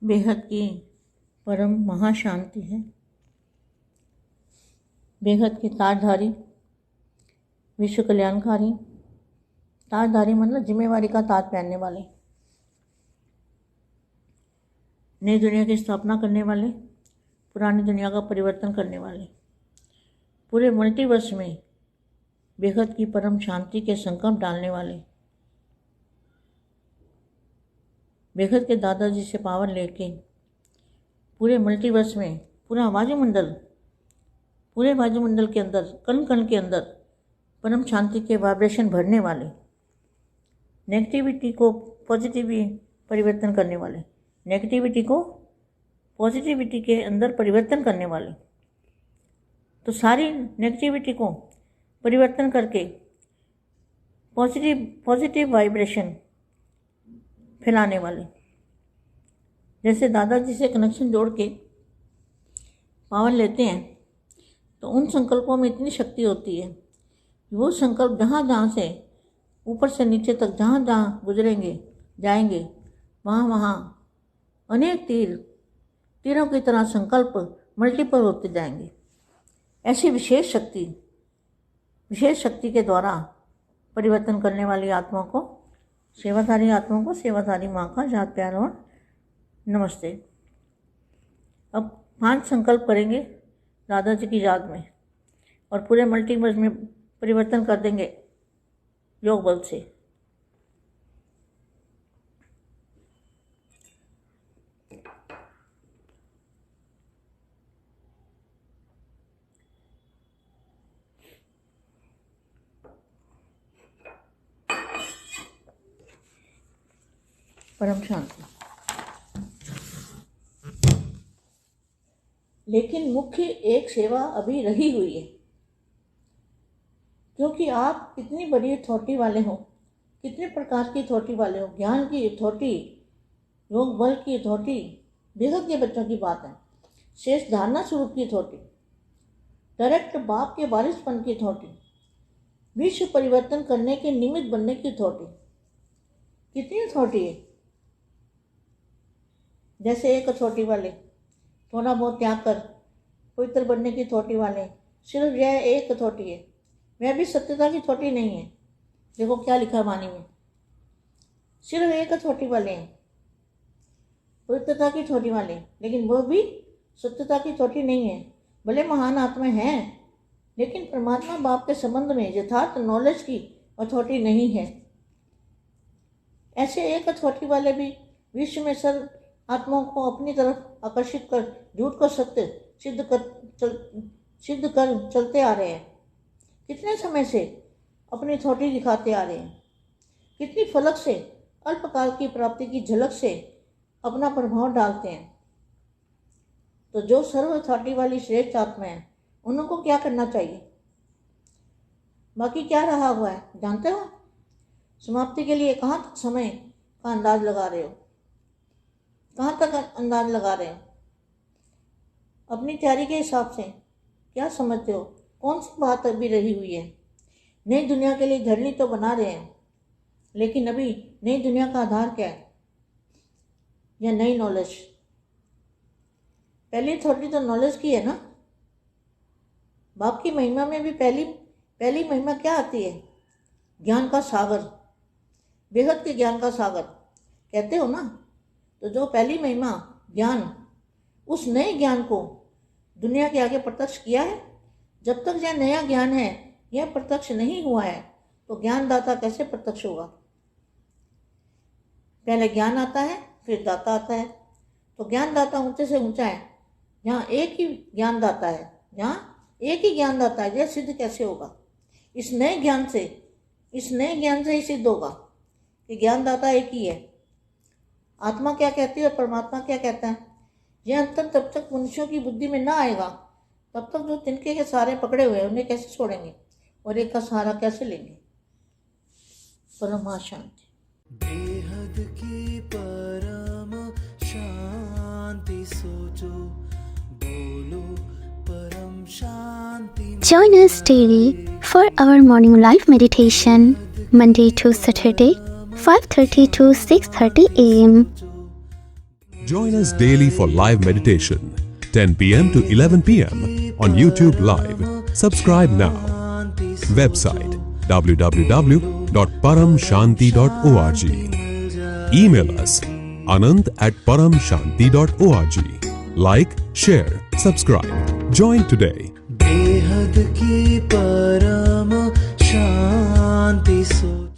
बेहद की परम महाशांति है। बेहद की ताजधारी, विश्व कल्याणकारी। ताजधारी मतलब जिम्मेवारी का ताज पहनने वाले, नई दुनिया की स्थापना करने वाले, पुरानी दुनिया का परिवर्तन करने वाले, पूरे मल्टीवर्स में बेहद की परम शांति के संकल्प डालने वाले, बेहद के दादाजी से पावर लेके पूरे मल्टीवर्स में पूरे वायुमंडल के अंदर, कण कण के अंदर परम शांति के वाइब्रेशन भरने वाले, नेगेटिविटी को पॉजिटिव परिवर्तन करने वाले, नेगेटिविटी को पॉजिटिविटी के अंदर परिवर्तन करने वाले। तो सारी नेगेटिविटी को परिवर्तन करके पॉजिटिव वाइब्रेशन फैलाने वाले। जैसे दादाजी से कनेक्शन जोड़ के पावर लेते हैं तो उन संकल्पों में इतनी शक्ति होती है कि वो संकल्प जहाँ जहाँ से ऊपर से नीचे तक जहाँ जहाँ गुजरेंगे जाएंगे, वहाँ अनेक तीरों की तरह संकल्प मल्टीपल होते जाएंगे। ऐसी विशेष शक्ति के द्वारा परिवर्तन करने वाली आत्मा को, सेवाधारी माँ का याद प्यार और नमस्ते। अब 5 संकल्प करेंगे दादाजी की याद में और पूरे मल्टीवर्स में परिवर्तन कर देंगे योग बल से। परम शांति। लेकिन मुख्य एक सेवा अभी रही हुई है, क्योंकि आप कितनी बड़ी अथॉरिटी वाले हो, कितने प्रकार की अथॉरिटी वाले हो। ज्ञान की अथॉरिटी, योग बल की अथॉरिटी बेहद के बच्चों की बात है। शेष धारणा स्वरूप की अथॉरिटी, डायरेक्ट बाप के वारिसपन की अथॉरिटी, विश्व परिवर्तन करने के निमित्त बनने की अथॉरिटी। कितनी अथॉरिटी है। जैसे एक अथॉरिटी वाले थोड़ा बहुत त्याग कर पवित्र बनने की अथॉरिटी वाले, सिर्फ यह एक अथॉरिटी है। वह भी सत्यता की अथॉरिटी नहीं है। देखो क्या लिखा है वाणी में, सिर्फ एक अथॉरिटी वाले हैं, पवित्रता की अथॉरिटी वाले, लेकिन वह भी सत्यता की अथॉरिटी नहीं है। भले महान आत्मा हैं, लेकिन परमात्मा बाप के संबंध में यथार्थ नॉलेज की अथॉरिटी नहीं है। ऐसे एक अथॉरिटी वाले भी विश्व में सर्व आत्माओं को अपनी तरफ आकर्षित कर झूठ को सत्य सिद्ध कर चलते आ रहे हैं। कितने समय से अपनी अथॉरिटी दिखाते आ रहे हैं। कितनी फलक से अल्पकाल की प्राप्ति की झलक से अपना प्रभाव डालते हैं। तो जो सर्व अथॉरिटी वाली श्रेष्ठ आत्मा है, उनको क्या करना चाहिए। बाकी क्या रहा हुआ है जानते हो। समाप्ति के लिए कहाँ तक समय का अंदाज लगा रहे हो, कहाँ तक अंदाज लगा रहे हो। अपनी तैयारी के हिसाब से क्या समझते हो, कौन सी बात अभी रही हुई है। नई दुनिया के लिए धरनी तो बना रहे हैं, लेकिन अभी नई दुनिया का आधार क्या है, या नई नॉलेज। पहली अथॉरिटी तो नॉलेज की है ना। बाप की महिमा में भी पहली महिमा क्या आती है, ज्ञान का सागर, बेहद के ज्ञान का सागर कहते हो ना। तो जो पहली महिमा ज्ञान, उस नए ज्ञान को दुनिया के आगे प्रत्यक्ष किया है। जब तक यह नया ज्ञान है, यह प्रत्यक्ष नहीं हुआ है, तो ज्ञानदाता कैसे प्रत्यक्ष होगा। पहले ज्ञान आता है, फिर दाता आता है। तो ज्ञानदाता ऊंचे से ऊंचा है। जहाँ एक ही ज्ञानदाता है, यह सिद्ध कैसे होगा। इस नए ज्ञान से ही सिद्ध होगा कि ज्ञानदाता एक ही है। आत्मा क्या कहती है और परमात्मा क्या कहता है, यह अंतर तब तक मनुष्यों की बुद्धि में ना आएगा, तब तक जो तिनके के सहारे पकड़े हुए हैं उन्हें कैसे छोड़ेंगे और एक का सहारा कैसे लेंगे। परम शांति। बेहद की परम शांति सोचो, बोलो परम शांति। Join us daily for our morning live meditation, Monday to Saturday, 5:30 to 6:30 a.m. Join us daily for live meditation, 10 p.m. to 11 p.m. on YouTube Live. Subscribe now. Website www.paramshanti.org. Email us anand@paramshanti.org. Like, share, subscribe. Join today. बेहद की परम शांति सो